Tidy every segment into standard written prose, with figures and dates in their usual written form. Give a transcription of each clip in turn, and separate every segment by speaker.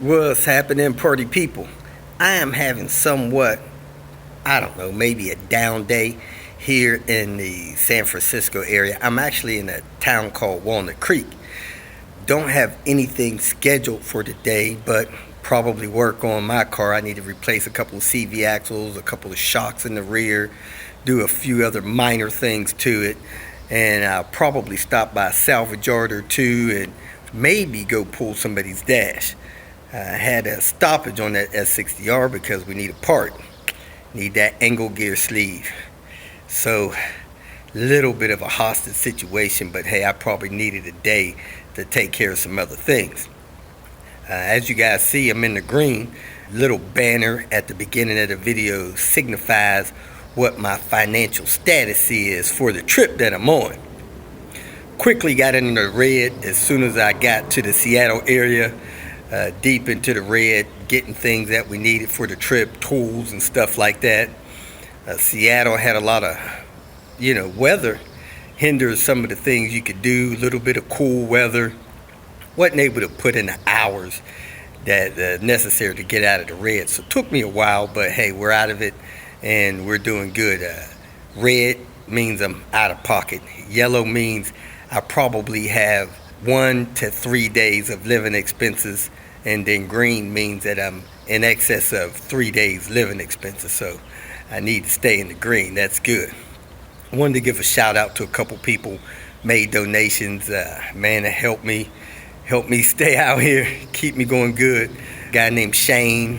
Speaker 1: What's happening, party people? I am having somewhat, I don't know, maybe a down day here in the San Francisco area. I'm actually in a town called Walnut Creek. Don't have anything scheduled for today, but probably work on my car. I need to replace a couple of CV axles, a couple of shocks in the rear, do a few other minor things to it, and I'll probably stop by a salvage yard or two and maybe go pull somebody's dash. I had a stoppage on that S60R because we need a part. Need that angle gear sleeve. So, little bit of a hostage situation, but hey, I probably needed a day to take care of some other things. As you guys see, I'm in the green. Little banner at the beginning of the video signifies what my financial status is for the trip that I'm on. Quickly got into the red as soon as I got to the Seattle area. Deep into the red, getting things that we needed for the trip, tools and stuff like that. Seattle had a lot of, weather hinders some of the things you could do. A little bit of cool weather. Wasn't able to put in the hours that necessary to get out of the red. So it took me a while, but hey, we're out of it and we're doing good. Red means I'm out of pocket. Yellow means I probably have 1 to 3 days of living expenses, and then green means that I'm in excess of 3 days living expenses, so I need to stay in the green. That's good. I wanted to give a shout out to a couple people made donations. Man, that helped me stay out here, keep me going good. A guy named Shane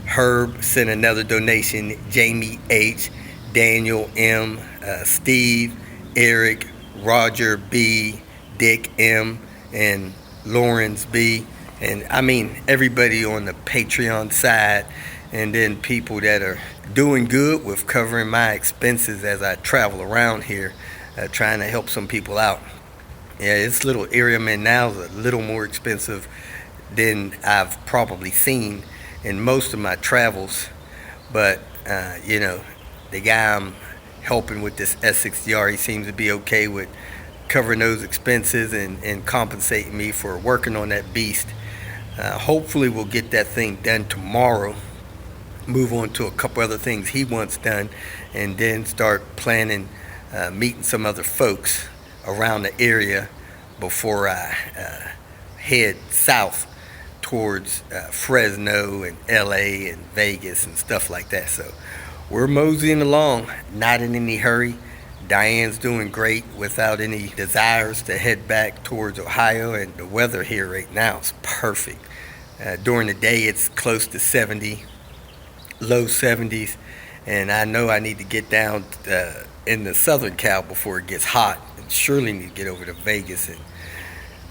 Speaker 1: Herb sent another donation. Jamie H, Daniel M, Steve, Eric, Roger B, Dick M, and Lawrence B, and I mean everybody on the Patreon side, and then people that are doing good with covering my expenses as I travel around here, trying to help some people out. Yeah, this little area I'm in now is a little more expensive than I've probably seen in most of my travels, but the guy I'm helping with this S60R, he seems to be okay with covering those expenses and compensating me for working on that beast. Hopefully we'll get that thing done tomorrow, move on to a couple other things he wants done, and then start planning meeting some other folks around the area before I head south towards Fresno and LA and Vegas and stuff like that. So we're moseying along, not in any hurry. Diane's doing great without any desires to head back towards Ohio, and the weather here right now is perfect. During the day it's close to 70, low 70s, and I know I need to get down in the Southern Cal before it gets hot, and surely need to get over to Vegas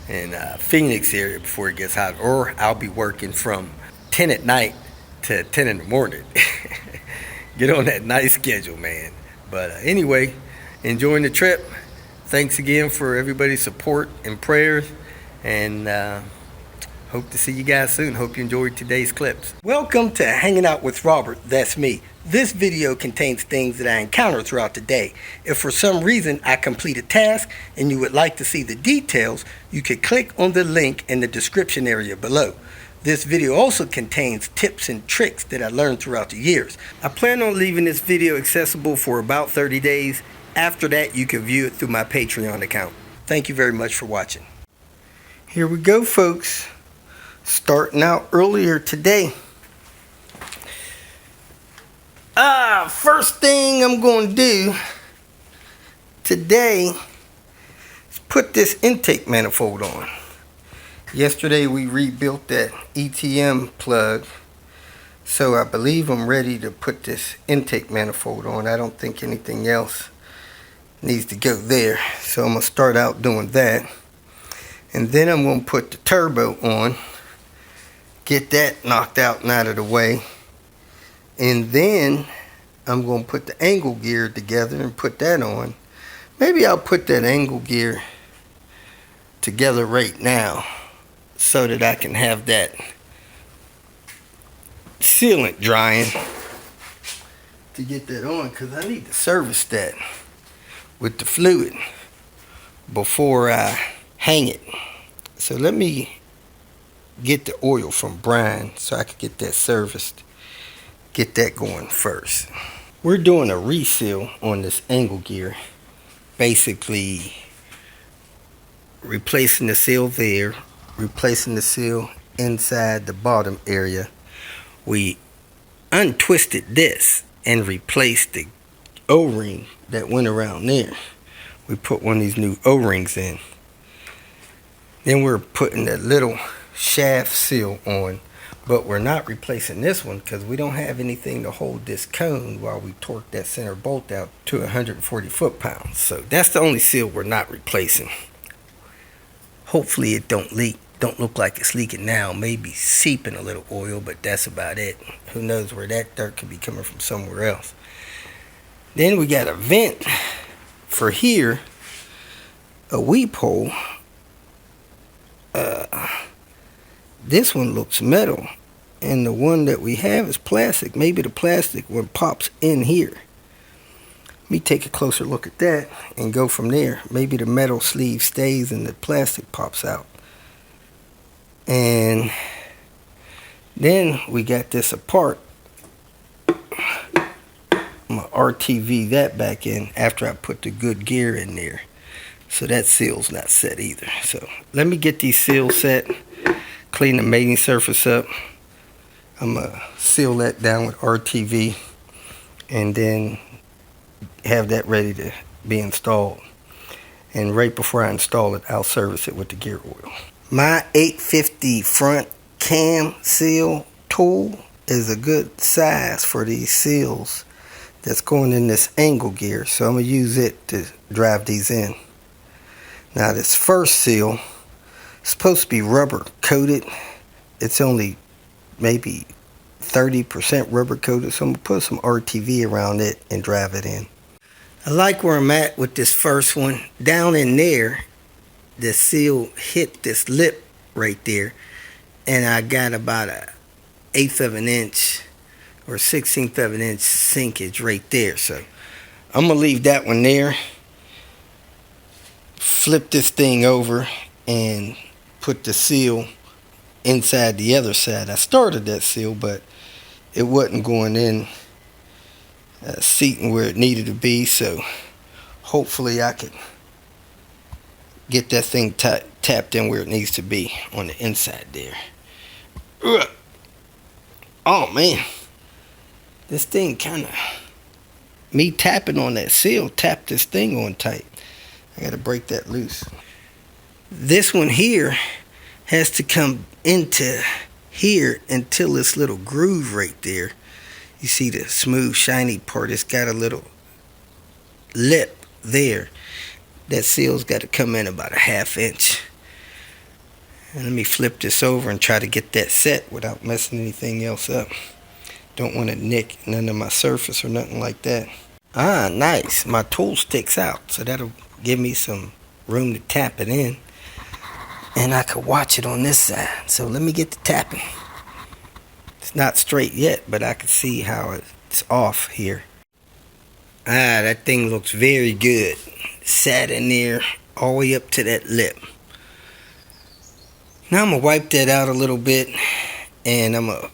Speaker 1: and Phoenix area before it gets hot, or I'll be working from 10 at night to 10 in the morning. Get on that night schedule, man. But anyway, enjoying the trip. Thanks again for everybody's support and prayers, and hope to see you guys soon. Hope you enjoyed today's clips. Welcome to Hanging Out with Robert. That's me. This video contains things that I encounter throughout the day. If for some reason I complete a task and you would like to see the details, you could click on the link in the description area below. This video also contains tips and tricks that I learned throughout the years. I plan on leaving this video accessible for about 30 days. After that, you can view it through my Patreon account. Thank you very much for watching. Here we go, folks. Starting out earlier today. First thing I'm going to do today is put this intake manifold on. Yesterday we rebuilt that ETM plug, so I believe I'm ready to put this intake manifold on. I don't think anything else needs to go there, so I'm going to start out doing that, and then I'm going to put the turbo on, get that knocked out and out of the way, and then I'm going to put the angle gear together and put that on. Maybe I'll put that angle gear together right now so that I can have that sealant drying to get that on, because I need to service that with the fluid before I hang it. So let me get the oil from Brian so I could get that serviced. Get that going first. We're doing a reseal on this angle gear. Basically replacing the seal there, replacing the seal inside the bottom area. We untwisted this and replaced the O-ring that went around there. We put one of these new O-rings in. Then we're putting that little shaft seal on, but we're not replacing this one because we don't have anything to hold this cone while we torque that center bolt out to 140 foot-pounds. So that's the only seal we're not replacing. Hopefully it don't leak. Don't look like it's leaking now. Maybe seeping a little oil, but that's about it. Who knows where that dirt could be coming from somewhere else. Then we got a vent for here, a weep hole. This one looks metal, and the one that we have is plastic. Maybe the plastic one pops in here. Let me take a closer look at that and go from there. Maybe the metal sleeve stays and the plastic pops out. And then we got this apart. I'm gonna RTV that back in after I put the good gear in there. So that seal's not set either. So let me get these seals set, clean the mating surface up. I'm gonna seal that down with RTV and then have that ready to be installed. And right before I install it, I'll service it with the gear oil. My 850 front cam seal tool is a good size for these seals that's going in this angle gear. So I'm gonna use it to drive these in. Now this first seal is supposed to be rubber coated. It's only maybe 30% rubber coated, so I'm gonna put some RTV around it and drive it in. I like where I'm at with this first one. Down in there, the seal hit this lip right there, and I got about a 1/8 of an inch or 1/16 of an inch sinkage right there. So I'm gonna leave that one there, flip this thing over and put the seal inside the other side. I started that seal, but it wasn't going in seating where it needed to be, so hopefully I could get that thing tapped in where it needs to be on the inside there. Ugh. Oh man, this thing kind of, me tapping on that seal tapped this thing on tight. I gotta break that loose. This one here has to come into here until this little groove right there. You see the smooth shiny part, it's got a little lip there. That seal's got to come in about a 1/2 inch. And let me flip this over and try to get that set without messing anything else up. Don't want to nick none of my surface or nothing like that. Ah, nice. My tool sticks out, so that'll give me some room to tap it in. And I could watch it on this side. So let me get the tapping. It's not straight yet, but I can see how it's off here. Ah, that thing looks very good. Sat in there all the way up to that lip. Now I'm going to wipe that out a little bit, and I'm going to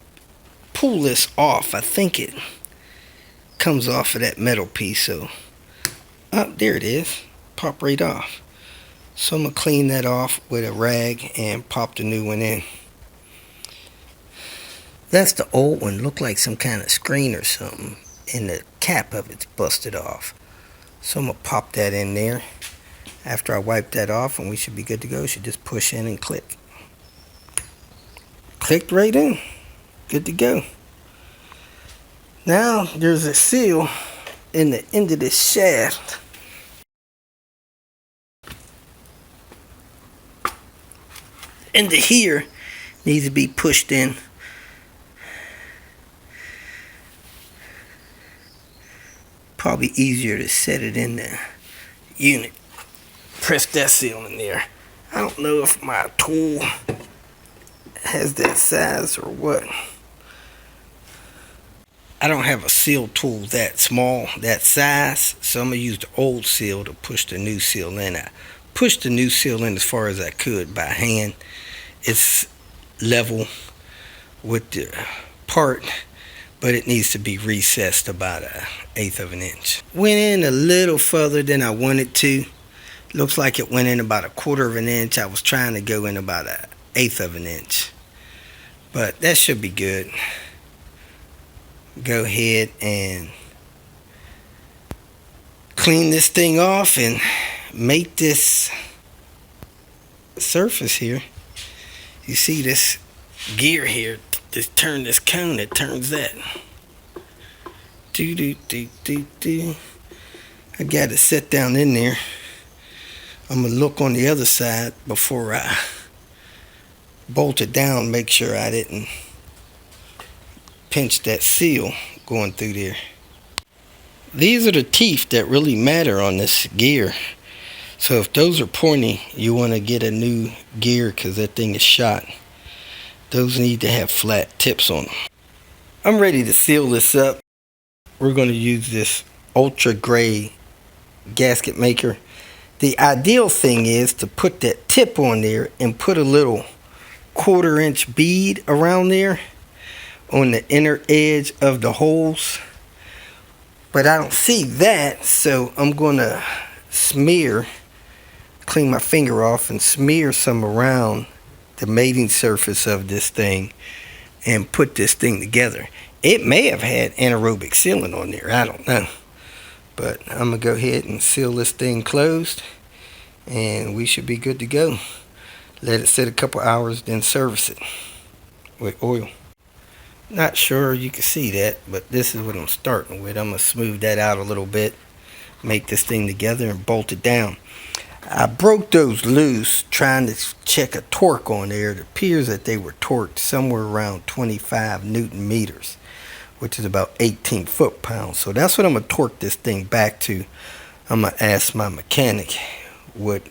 Speaker 1: pull this off. I think it comes off of that metal piece. So, there it is. Pop right off. So I'm going to clean that off with a rag and pop the new one in. That's the old one. Looked like some kind of screen or something, and the cap of it's busted off. So I'm going to pop that in there. After I wipe that off, and we should be good to go. Should just push in and click. Clicked right in. Good to go. Now there's a seal in the end of this shaft. Into here needs to be pushed in. Probably easier to set it in the unit. Press that seal in there. I don't know if my tool has that size or what. I don't have a seal tool that small, that size, so I'm going to use the old seal to push the new seal in. I pushed the new seal in as far as I could by hand. It's level with the part, but it needs to be recessed about 1/8 of an inch. Went in a little further than I wanted to. Looks like it went in about 1/4 of an inch. I was trying to go in about 1/8 of an inch, but that should be good. Go ahead and clean this thing off and make this surface here. You see this gear here, just turn this cone, it turns that. I got to sit down in there. I'm gonna look on the other side before I bolt it down, make sure I didn't pinch that seal going through there. These are the teeth that really matter on this gear. So if those are pointy, you want to get a new gear because that thing is shot. Those need to have flat tips on them. I'm ready to seal this up. We're going to use this ultra gray gasket maker. The ideal thing is to put that tip on there and put a little 1/4 inch bead around there on the inner edge of the holes. But I don't see that, so I'm going to clean my finger off and smear some around the mating surface of this thing and put this thing together. It may have had anaerobic sealant on there, I don't know. But I'm going to go ahead and seal this thing closed and we should be good to go. Let it sit a couple hours, then service it with oil. Not sure you can see that, but this is what I'm starting with. I'm going to smooth that out a little bit, make this thing together and bolt it down. I broke those loose trying to check a torque on there. It appears that they were torqued somewhere around 25 Newton meters, which is about 18 foot-pounds. So that's what I'm going to torque this thing back to. I'm going to ask my mechanic what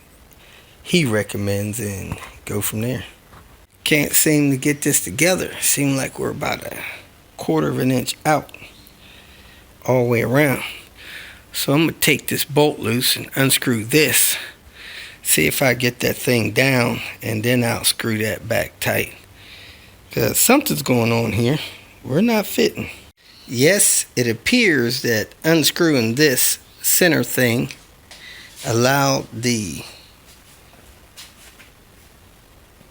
Speaker 1: he recommends and go from there. Can't seem to get this together. Seems like we're about 1/4 of an inch out all the way around. So I'm going to take this bolt loose and unscrew this. See if I get that thing down, and then I'll screw that back tight. Because something's going on here. We're not fitting. Yes, it appears that unscrewing this center thing allowed the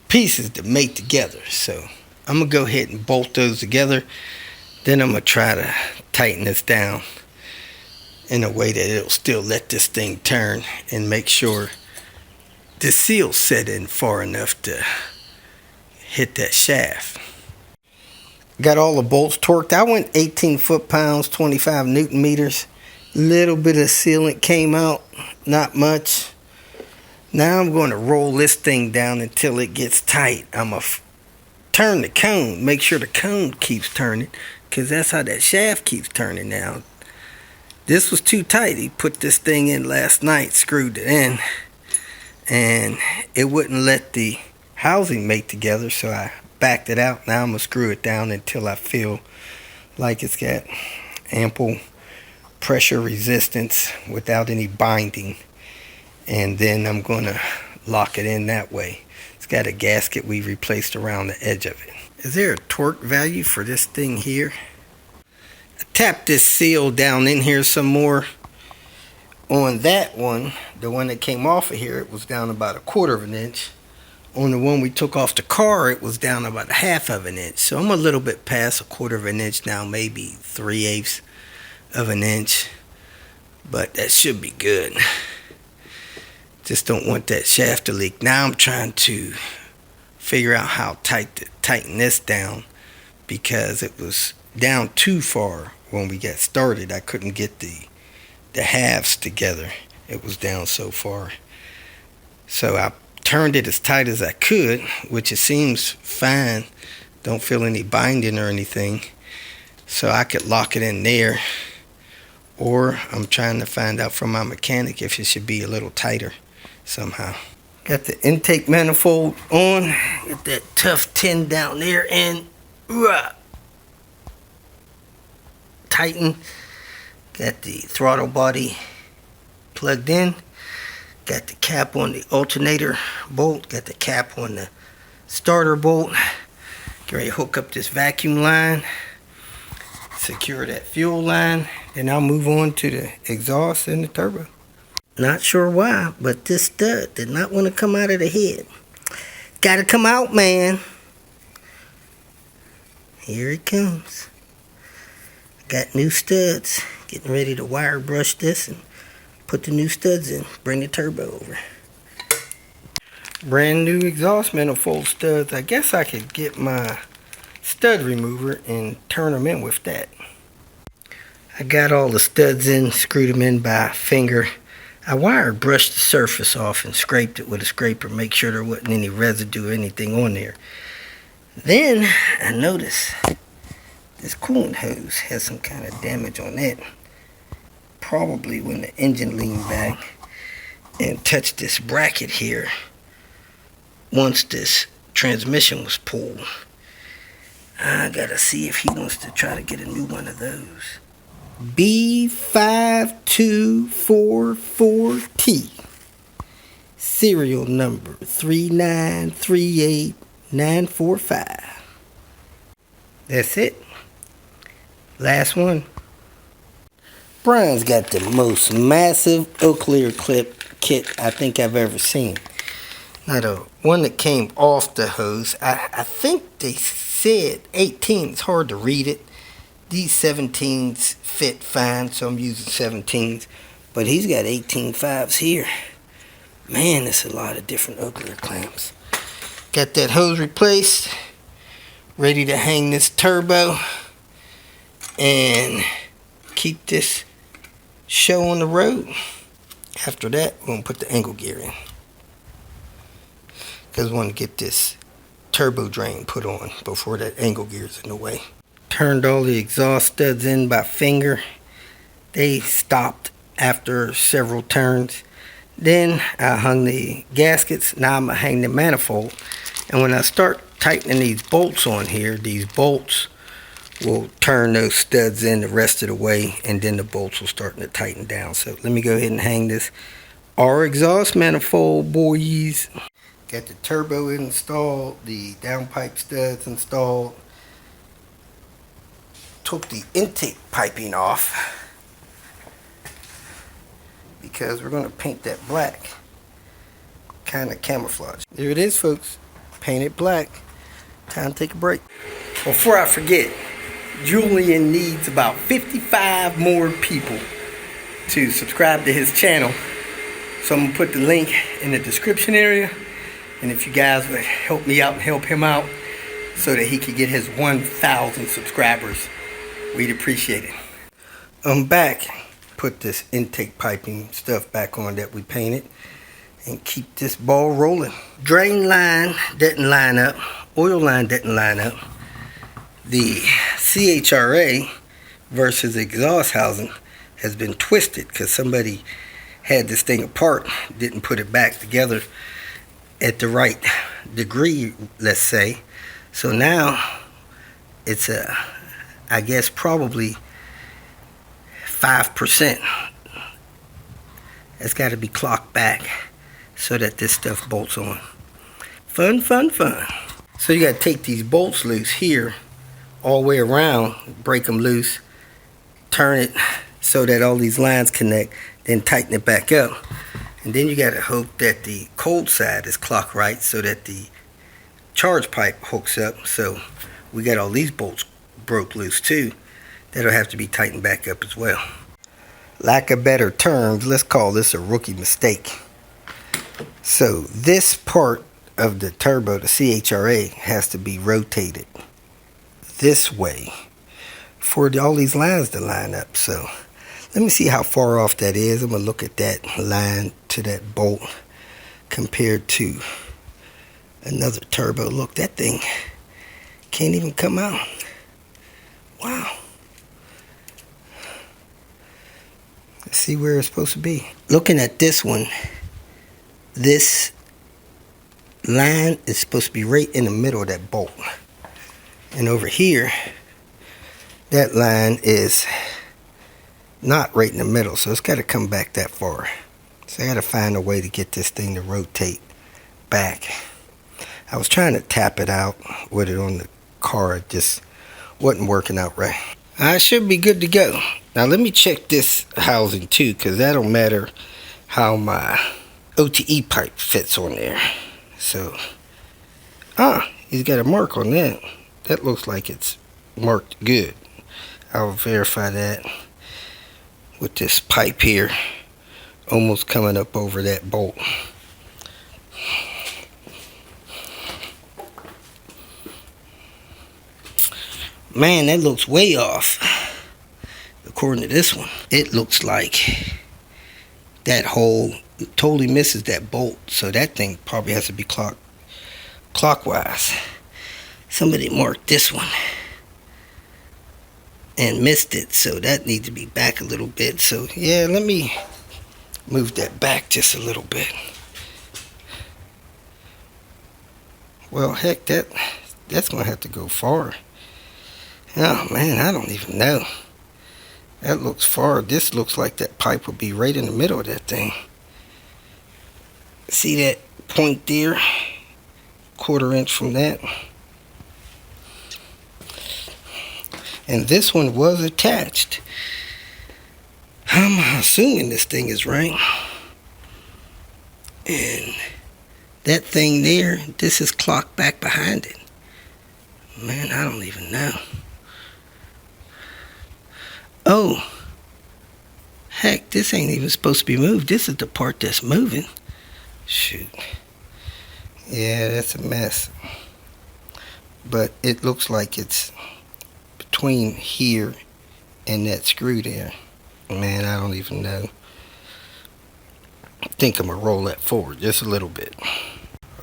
Speaker 1: pieces to mate together. So I'm going to go ahead and bolt those together. Then I'm going to try to tighten this down in a way that it'll still let this thing turn and make sure the seal set in far enough to hit that shaft. Got all the bolts torqued. I went 18 foot-pounds, 25 Newton meters. Little bit of sealant came out, not much. Now I'm going to roll this thing down until it gets tight. I'm going to turn the cone, make sure the cone keeps turning, because that's how that shaft keeps turning now. This was too tight. He put this thing in last night, screwed it in, and it wouldn't let the housing mate together, so I backed it out. Now I'm going to screw it down until I feel like it's got ample pressure resistance without any binding, and then I'm going to lock it in that way. It's got a gasket we replaced around the edge of it. Is there a torque value for this thing here? I tapped this seal down in here some more. On that one, the one that came off of here, it was down about 1/4 of an inch. On the one we took off the car, it was down about 1/2 of an inch. So I'm a little bit past 1/4 of an inch now, maybe 3/8 of an inch. But that should be good. Just don't want that shaft to leak. Now I'm trying to figure out how tight to tighten this down, because it was down too far when we got started. I couldn't get the halves together. It was down so far. So I turned it as tight as I could, which it seems fine. Don't feel any binding or anything. So I could lock it in there. Or I'm trying to find out from my mechanic if it should be a little tighter somehow. Got the intake manifold on. Got that tough tin down there and tighten. Got the throttle body plugged in. Got the cap on the alternator bolt. Got the cap on the starter bolt. Get ready to hook up this vacuum line, secure that fuel line, then I'll move on to the exhaust and the turbo. Not sure why, but this stud did not want to come out of the head. Gotta come out, man. Here it comes. Got new studs. Getting ready to wire brush this and put the new studs in. Bring the turbo over. Brand new exhaust manifold studs. I guess I could get my stud remover and turn them in with that. I got all the studs in, screwed them in by finger. I wire brushed the surface off and scraped it with a scraper, make sure there wasn't any residue or anything on there. Then I noticed this coolant hose has some kind of damage on it. Probably when the engine leaned back and touched this bracket here once this transmission was pulled. I gotta see if he wants to try to get a new one of those. B5244T, serial number 3938945. That's it. Last one. Brian's got the most massive Oak-Lear clip kit I think I've ever seen. Now the one that came off the hose, I think they said 18. It's hard to read it. These 17s fit fine, so I'm using 17s. But he's got 18.5s here. Man, that's a lot of different Oak-Lear clamps. Got that hose replaced. Ready to hang this turbo. And keep this show on the road. After that, we're going to put the angle gear in. Because we want to get this turbo drain put on before that angle gear is in the way. Turned all the exhaust studs in by finger. They stopped after several turns. Then I hung the gaskets. Now I'm going to hang the manifold. And when I start tightening these bolts on here, these bolts will turn those studs in the rest of the way, and then the bolts will start to tighten down. So let me go ahead and hang this R exhaust manifold, boys. Got the turbo installed, the downpipe studs installed. Took the intake piping off because we're going to paint that black, kind of camouflage. There it is, folks. Painted black. Time to take a break. Before I forget, Julian needs about 55 more people to subscribe to his channel. So I'm going to put the link in the description area. And if you guys would help me out and help him out so that he could get his 1,000 subscribers, we'd appreciate it. I'm back. Put this intake piping stuff back on that we painted and keep this ball rolling. Drain line didn't line up. Oil line didn't line up. The CHRA versus exhaust housing has been twisted because somebody had this thing apart, didn't put it back together at the right degree, let's say. So now it's I guess probably 5%. It's got to be clocked back so that this stuff bolts on. Fun, fun, fun. So you got to take these bolts loose here all the way around, break them loose, turn it so that all these lines connect, then tighten it back up. And then you got to hope that the cold side is clocked right so that the charge pipe hooks up. So we got all these bolts broke loose too. That'll have to be tightened back up as well. Lack of better terms, let's call this a rookie mistake. So this part of the turbo, the CHRA, has to be rotated this way for all these lines to line up. So let me see how far off that is. I'm going to look at that line to that bolt compared to another turbo. Look, that thing can't even come out. Wow. Let's see where it's supposed to be. Looking at this one, this line is supposed to be right in the middle of that bolt. And over here, that line is not right in the middle, so it's got to come back that far. So I got to find a way to get this thing to rotate back. I was trying to tap it out with it on the car. It just wasn't working out right. I should be good to go. Now let me check this housing too, because that'll matter how my OTE pipe fits on there. So, he's got a mark on that. That looks like it's marked good. I'll verify that with this pipe here, almost coming up over that bolt. Man, that looks way off. According to this one, it looks like that hole totally misses that bolt, so that thing probably has to be clockwise. Somebody marked this one and missed it, so that needs to be back a little bit. So yeah, let me move that back just a little bit. Well, heck, that's gonna have to go far. Oh man, I don't even know. That looks far. This looks like that pipe would be right in the middle of that thing. See that point there? 1/4 inch from that. And this one was attached. I'm assuming this thing is right. And that thing there, this is clocked back behind it. Man, I don't even know. Oh, heck, this ain't even supposed to be moved. This is the part that's moving. Shoot. Yeah, that's a mess. But it looks like it's between here and that screw there. Man, I don't even know. I think I'm going to roll that forward just a little bit.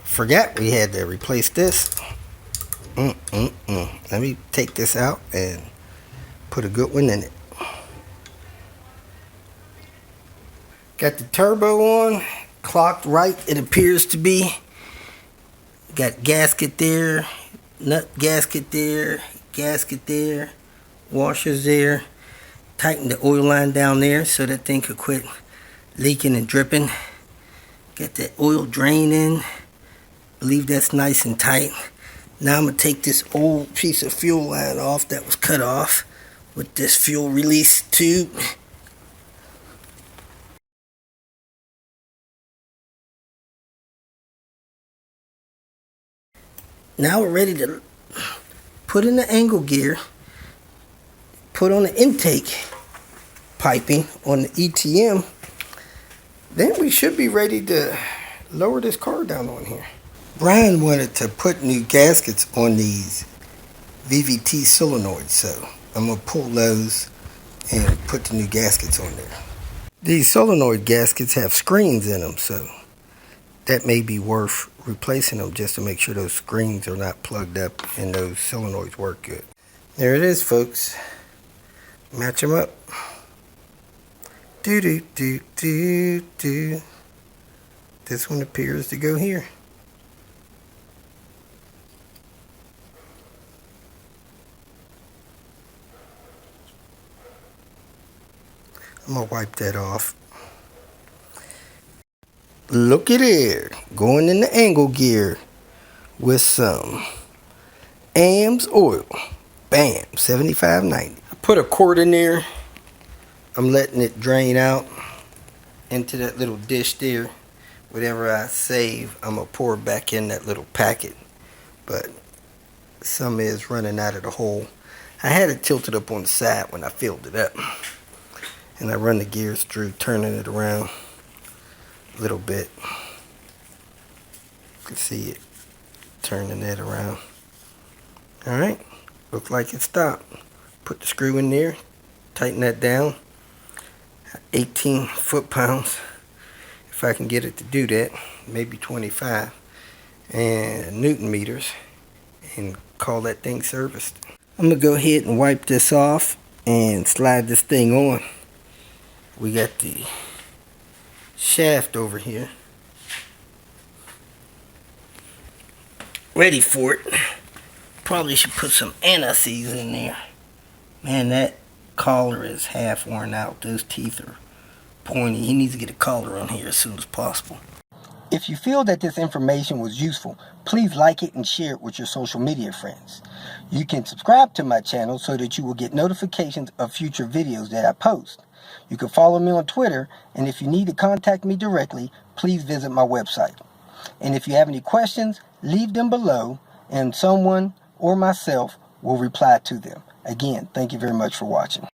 Speaker 1: Forgot we had to replace this. Let me take this out and put a good one in it. Got the turbo on, clocked right, it appears to be. Got gasket there, nut gasket there, washers there. Tighten the oil line down there so that thing could quit leaking and dripping. Got that oil drain in. Believe that's nice and tight. Now I'm going to take this old piece of fuel line off that was cut off with this fuel release tube. Now we're ready to put in the angle gear, put on the intake piping on the ETM. Then we should be ready to lower this car down on here. Brian wanted to put new gaskets on these VVT solenoids, so I'm going to pull those and put the new gaskets on there. These solenoid gaskets have screens in them, so that may be worth replacing them just to make sure those screens are not plugged up and those solenoids work good. There it is, folks. Match them up. Do. This one appears to go here. I'm gonna wipe that off. Looky there, going in the angle gear with some AMS oil. Bam, 75.90. I put a quart in there. I'm letting it drain out into that little dish there. Whatever I save, I'm gonna pour back in that little packet. But some is running out of the hole. I had it tilted up on the side when I filled it up. And I run the gears through, turning it around a little bit. You can see it turning that around. Alright, looks like it stopped. Put the screw in there, tighten that down. 18 foot-pounds, if I can get it to do that, maybe 25, and Newton meters, and call that thing serviced. I'm going to go ahead and wipe this off and slide this thing on. We got the shaft over here ready for it. Probably should put some anti-seize in there. Man, that collar is half worn out. Those teeth are pointy. He needs to get a collar on here as soon as possible. If you feel that this information was useful, please like it and share it with your social media friends. You can subscribe to my channel so that you will get notifications of future videos that I post. You can follow me on Twitter, and if you need to contact me directly, please visit my website. And if you have any questions, leave them below, and someone or myself will reply to them. Again, thank you very much for watching.